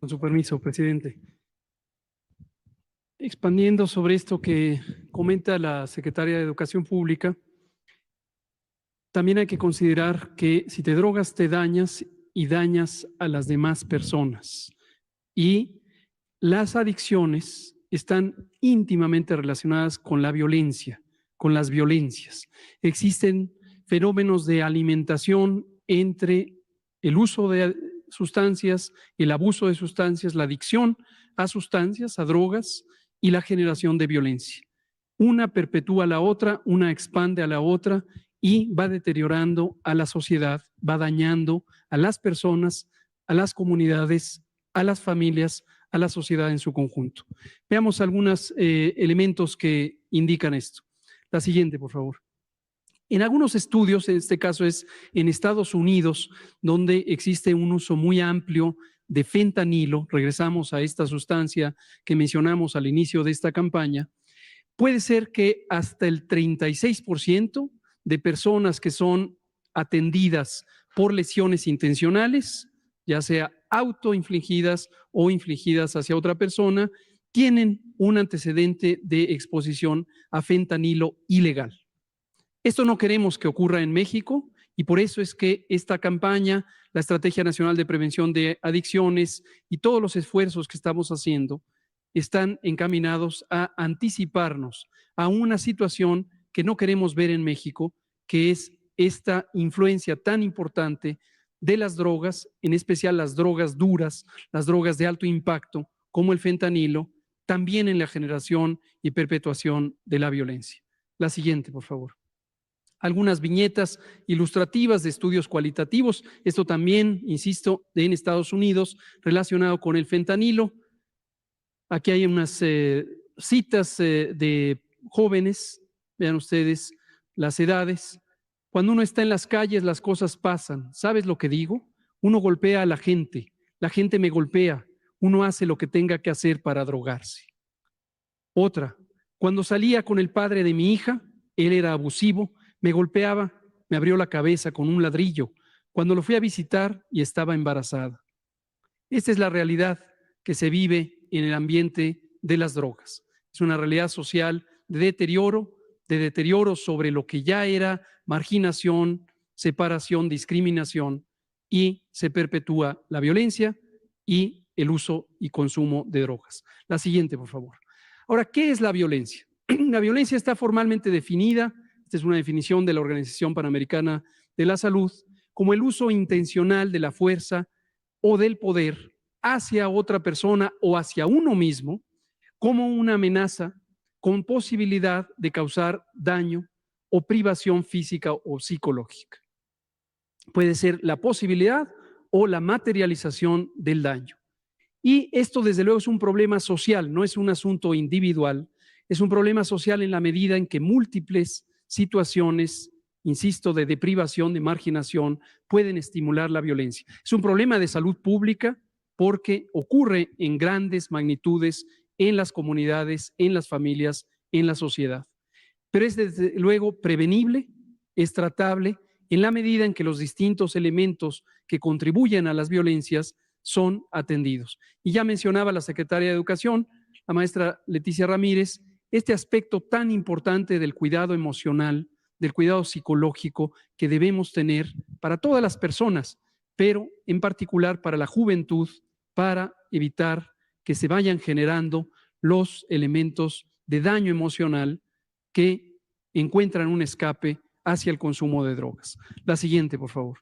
Con su permiso, presidente. Expandiendo sobre esto que comenta la secretaria de Educación Pública, también hay que considerar que si te drogas te dañas y dañas a las demás personas. Y las adicciones están íntimamente relacionadas con la violencia, con las violencias. Existen fenómenos de alimentación entre el uso de sustancias, el abuso de sustancias, la adicción a sustancias, a drogas y la generación de violencia. Una perpetúa a la otra, una expande a la otra y va deteriorando a la sociedad, va dañando a las personas, a las comunidades, a las familias, a la sociedad en su conjunto. Veamos algunos elementos que indican esto. La siguiente, por favor. En algunos estudios, en este caso es en Estados Unidos, donde existe un uso muy amplio de fentanilo, regresamos a esta sustancia que mencionamos al inicio de esta campaña, puede ser que hasta el 36% de personas que son atendidas por lesiones intencionales, ya sea autoinfligidas o infligidas hacia otra persona, tienen un antecedente de exposición a fentanilo ilegal. Esto no queremos que ocurra en México y por eso es que esta campaña, la Estrategia Nacional de Prevención de Adicciones y todos los esfuerzos que estamos haciendo están encaminados a anticiparnos a una situación que no queremos ver en México, que es esta influencia tan importante de las drogas, en especial las drogas duras, las drogas de alto impacto, como el fentanilo, también en la generación y perpetuación de la violencia. La siguiente, por favor. Algunas viñetas ilustrativas de estudios cualitativos, esto también, insisto, en Estados Unidos, relacionado con el fentanilo. Aquí hay unas citas de jóvenes, vean ustedes las edades. Cuando uno está en las calles, las cosas pasan. ¿Sabes lo que digo? Uno golpea a la gente me golpea, uno hace lo que tenga que hacer para drogarse. Otra, cuando salía con el padre de mi hija, él era abusivo, me golpeaba, me abrió la cabeza con un ladrillo cuando lo fui a visitar y estaba embarazada. Esta es la realidad que se vive en el ambiente de las drogas. Es una realidad social de deterioro sobre lo que ya era marginación, separación, discriminación, y se perpetúa la violencia y el uso y consumo de drogas. La siguiente, por favor. Ahora, ¿qué es la violencia? La violencia está formalmente definida, esta es una definición de la Organización Panamericana de la Salud, como el uso intencional de la fuerza o del poder hacia otra persona o hacia uno mismo como una amenaza con posibilidad de causar daño o privación física o psicológica. Puede ser la posibilidad o la materialización del daño. Y esto, desde luego, es un problema social, no es un asunto individual, es un problema social en la medida en que múltiples situaciones, insisto, de deprivación, de marginación, pueden estimular la violencia. Es un problema de salud pública porque ocurre en grandes magnitudes en las comunidades, en las familias, en la sociedad. Pero es desde luego prevenible, es tratable en la medida en que los distintos elementos que contribuyen a las violencias son atendidos. Y ya mencionaba la secretaria de Educación, la maestra Leticia Ramírez, este aspecto tan importante del cuidado emocional, del cuidado psicológico que debemos tener para todas las personas, pero en particular para la juventud, para evitar que se vayan generando los elementos de daño emocional que encuentran un escape hacia el consumo de drogas. La siguiente, por favor.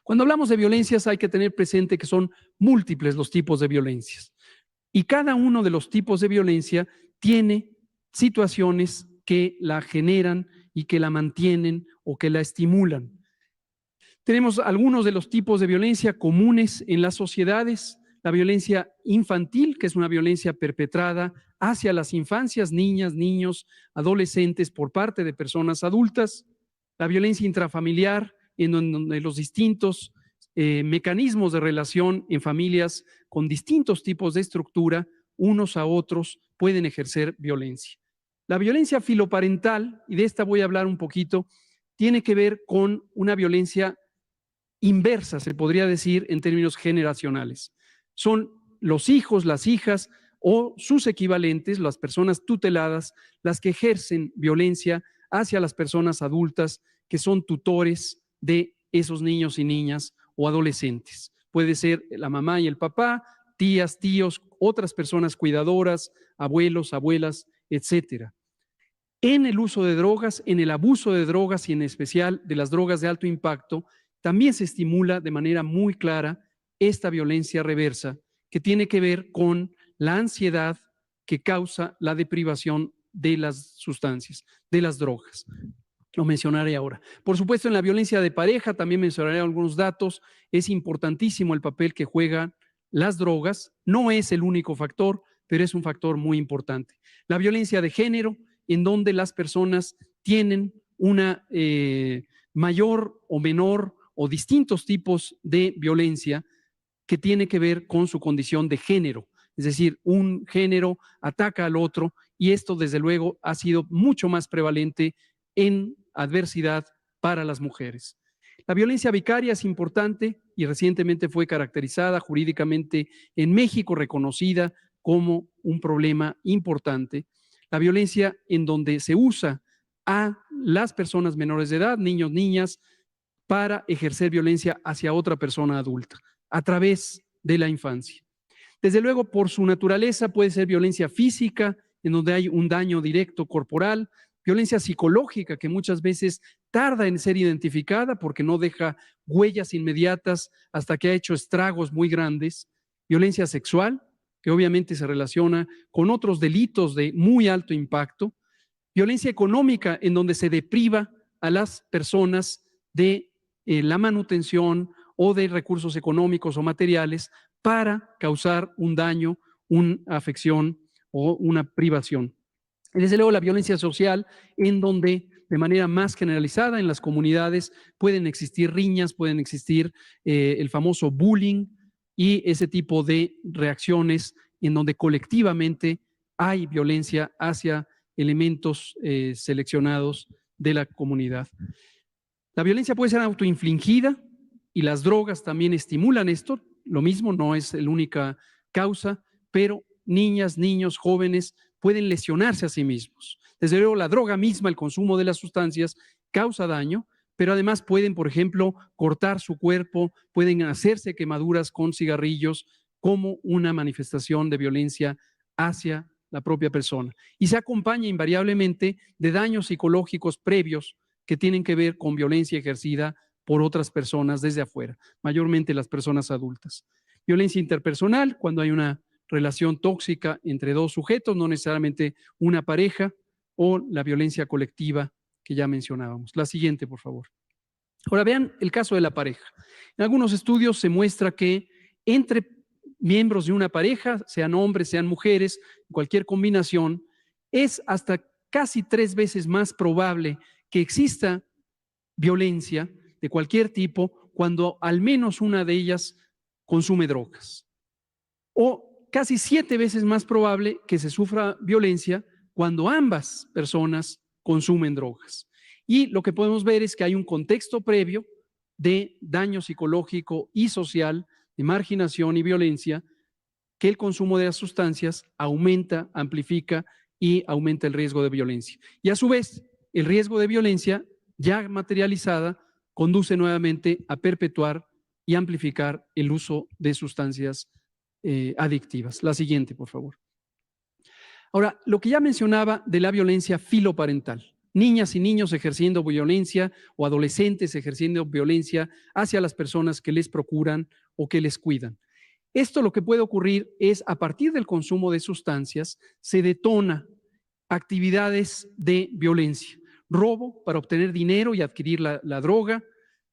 Cuando hablamos de violencias hay que tener presente que son múltiples los tipos de violencias y cada uno de los tipos de violencia tiene situaciones que la generan y que la mantienen o que la estimulan. Tenemos algunos de los tipos de violencia comunes en las sociedades, la violencia infantil, que es una violencia perpetrada hacia las infancias, niñas, niños, adolescentes por parte de personas adultas, la violencia intrafamiliar, en donde los distintos mecanismos de relación en familias con distintos tipos de estructura, unos a otros, pueden ejercer violencia. La violencia filoparental, y de esta voy a hablar un poquito, tiene que ver con una violencia inversa, se podría decir en términos generacionales. Son los hijos, las hijas o sus equivalentes, las personas tuteladas, las que ejercen violencia hacia las personas adultas que son tutores de esos niños y niñas o adolescentes. Puede ser la mamá y el papá, tías, tíos, otras personas cuidadoras, abuelos, abuelas, etcétera. En el uso de drogas, en el abuso de drogas y en especial de las drogas de alto impacto, también se estimula de manera muy clara esta violencia reversa que tiene que ver con la ansiedad que causa la deprivación de las sustancias, de las drogas. Lo mencionaré ahora. Por supuesto, en la violencia de pareja también mencionaré algunos datos. Es importantísimo el papel que juegan las drogas. No es el único factor, pero es un factor muy importante. La violencia de género, en donde las personas tienen una mayor o menor o distintos tipos de violencia que tiene que ver con su condición de género. Es decir, un género ataca al otro y esto desde luego ha sido mucho más prevalente en adversidad para las mujeres. La violencia vicaria es importante y recientemente fue caracterizada jurídicamente en México, reconocida como un problema importante. La violencia en donde se usa a las personas menores de edad, niños, niñas, para ejercer violencia hacia otra persona adulta a través de la infancia. Desde luego, por su naturaleza puede ser violencia física, en donde hay un daño directo corporal, violencia psicológica, que muchas veces tarda en ser identificada porque no deja huellas inmediatas hasta que ha hecho estragos muy grandes, violencia sexual, que obviamente se relaciona con otros delitos de muy alto impacto, violencia económica, en donde se depriva a las personas de la manutención o de recursos económicos o materiales para causar un daño, una afección o una privación. Y desde luego la violencia social, en donde de manera más generalizada en las comunidades pueden existir riñas, pueden existir el famoso bullying y ese tipo de reacciones en donde colectivamente hay violencia hacia elementos seleccionados de la comunidad. La violencia puede ser autoinfligida y las drogas también estimulan esto. Lo mismo, no es la única causa, pero niñas, niños, jóvenes pueden lesionarse a sí mismos. Desde luego, la droga misma, el consumo de las sustancias, causa daño, pero además pueden, por ejemplo, cortar su cuerpo, pueden hacerse quemaduras con cigarrillos como una manifestación de violencia hacia la propia persona. Y se acompaña invariablemente de daños psicológicos previos que tienen que ver con violencia ejercida por otras personas desde afuera, mayormente las personas adultas. Violencia interpersonal, cuando hay una relación tóxica entre dos sujetos, no necesariamente una pareja, o la violencia colectiva que ya mencionábamos. La siguiente, por favor. Ahora vean el caso de la pareja. En algunos estudios se muestra que entre miembros de una pareja, sean hombres, sean mujeres, cualquier combinación, es hasta casi 3 veces más probable que exista violencia de cualquier tipo cuando al menos una de ellas consume drogas. O casi 7 veces más probable que se sufra violencia cuando ambas personas consumen drogas. Y lo que podemos ver es que hay un contexto previo de daño psicológico y social, de marginación y violencia, que el consumo de las sustancias aumenta, amplifica y aumenta el riesgo de violencia. Y a su vez, el riesgo de violencia ya materializada conduce nuevamente a perpetuar y amplificar el uso de sustancias adictivas. La siguiente, por favor. Ahora, lo que ya mencionaba de la violencia filoparental. Niñas y niños ejerciendo violencia o adolescentes ejerciendo violencia hacia las personas que les procuran o que les cuidan. Esto lo que puede ocurrir es a partir del consumo de sustancias se detona actividades de violencia, robo para obtener dinero y adquirir la droga,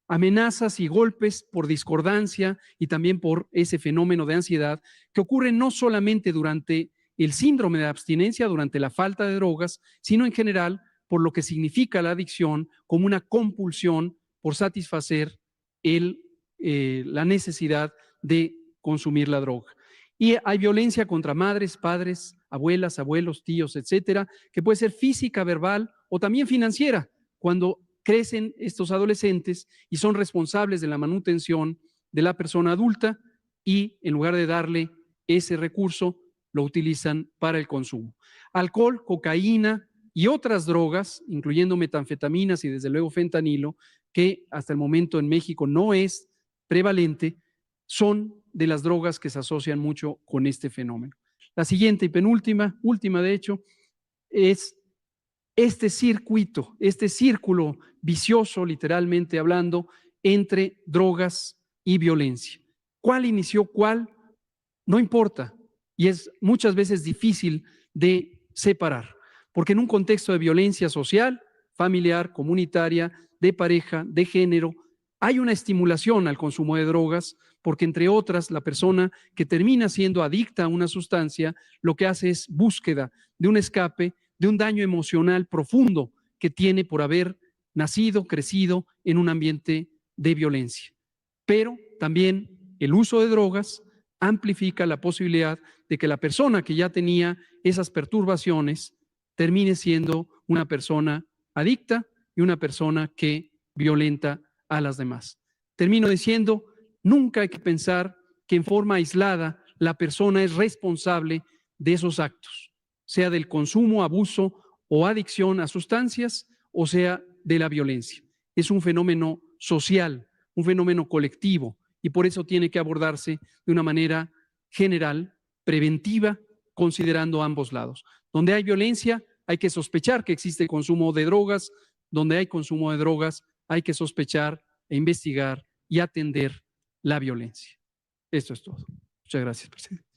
amenazas y golpes por discordancia y también por ese fenómeno de ansiedad que ocurre no solamente durante el síndrome de abstinencia, durante la falta de drogas, sino en general por lo que significa la adicción como una compulsión por satisfacer la necesidad de consumir la droga. Y hay violencia contra madres, padres, abuelas, abuelos, tíos, etcétera, que puede ser física, verbal o también financiera, cuando crecen estos adolescentes y son responsables de la manutención de la persona adulta y en lugar de darle ese recurso lo utilizan para el consumo. Alcohol, cocaína y otras drogas, incluyendo metanfetaminas y desde luego fentanilo, que hasta el momento en México no es prevalente, son de las drogas que se asocian mucho con este fenómeno. La siguiente y penúltima, última de hecho, es este circuito, este círculo vicioso, literalmente hablando, entre drogas y violencia. ¿Cuál inició cuál? No importa. Y es muchas veces difícil de separar, porque en un contexto de violencia social, familiar, comunitaria, de pareja, de género, hay una estimulación al consumo de drogas, porque entre otras, la persona que termina siendo adicta a una sustancia, lo que hace es búsqueda de un escape, de un daño emocional profundo que tiene por haber nacido, crecido en un ambiente de violencia. Pero también el uso de drogas amplifica la posibilidad de que la persona que ya tenía esas perturbaciones termine siendo una persona adicta y una persona que violenta a las demás. Termino diciendo, nunca hay que pensar que en forma aislada la persona es responsable de esos actos, sea del consumo, abuso o adicción a sustancias, o sea de la violencia. Es un fenómeno social, un fenómeno colectivo, y por eso tiene que abordarse de una manera general, preventiva, considerando ambos lados. Donde hay violencia, hay que sospechar que existe consumo de drogas. Donde hay consumo de drogas, hay que sospechar e investigar y atender la violencia. Esto es todo. Muchas gracias, presidente.